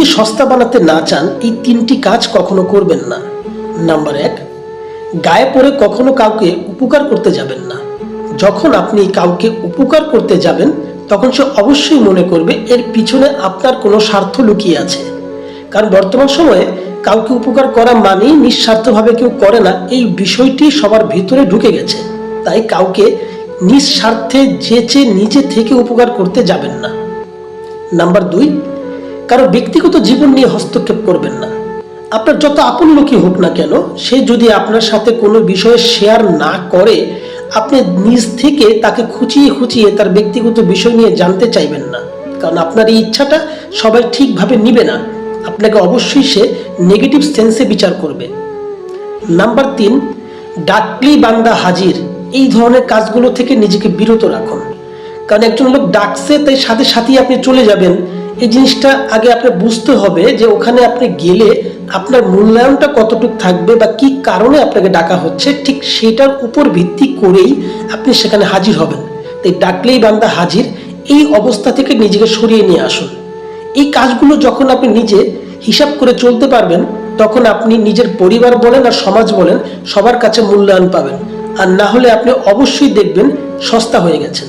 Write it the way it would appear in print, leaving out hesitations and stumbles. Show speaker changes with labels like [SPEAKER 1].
[SPEAKER 1] যদি সস্তা বানাতে না চান এই 3টি কাজ কখনো করবেন না। নাম্বার 1, গায়ে পড়ে কখনো কাউকে উপকার করতে যাবেন না। যখন আপনি কাউকে উপকার করতে যাবেন তখন সে অবশ্যই মনে করবে এর পিছনে আপনার কোনো স্বার্থ লুকিয়ে আছে। কারণ বর্তমান সময়ে কাউকে উপকার করা মানেই নিঃস্বার্থভাবে কেউ করে না, এই বিষয়টি সবার ভিতরে ঢুকে গেছে। তাই কাউকে নিঃস্বার্থে যেচে নিজে থেকে উপকার করতে যাবেন না। নাম্বার 2, কারো ব্যক্তিগত জীবন নিয়ে হস্তক্ষেপ করবেন না। আপনার যত আপন লোকই হোক না কেন, সে যদি আপনার সাথে কোনো বিষয়ে শেয়ার না করে আপনি নিজ থেকে তাকে খুঁচিয়ে খুঁচিয়ে তার ব্যক্তিগত বিষয় নিয়ে জানতে চাইবেন না। কারণ আপনার এই ইচ্ছাটা সবাই ঠিকভাবে নিবে না, আপনাকে অবশ্যই সে নেগেটিভ সেন্সে বিচার করবে। নাম্বার 3, ডাকলেই বান্দা হাজির, এই ধরনের কাজগুলো থেকে নিজেকে বিরত রাখুন। কারণ একজন লোক ডাকছে তাই সাথে সাথেই আপনি চলে যাবেন, এই জিনিসটা আগে আপনার বুঝতে হবে যে ওখানে আপনি গেলে আপনার মূল্যায়নটা কতটুকু থাকবে বা কি কারণে আপনাকে ডাকা হচ্ছে, ঠিক সেটার উপর ভিত্তি করেই আপনি সেখানে হাজির হবেন। তাই ডাকলেই বান্দা হাজির, এই অবস্থা থেকে নিজেকে সরিয়ে নিয়ে আসুন। এই কাজগুলো যখন আপনি নিজে হিসাব করে চলতে পারবেন তখন আপনি নিজের পরিবার বলেন আর সমাজ বলেন সবার কাছে মূল্যায়ন পাবেন। আর না হলে আপনি অবশ্যই দেখবেন সস্তা হয়ে গেছেন।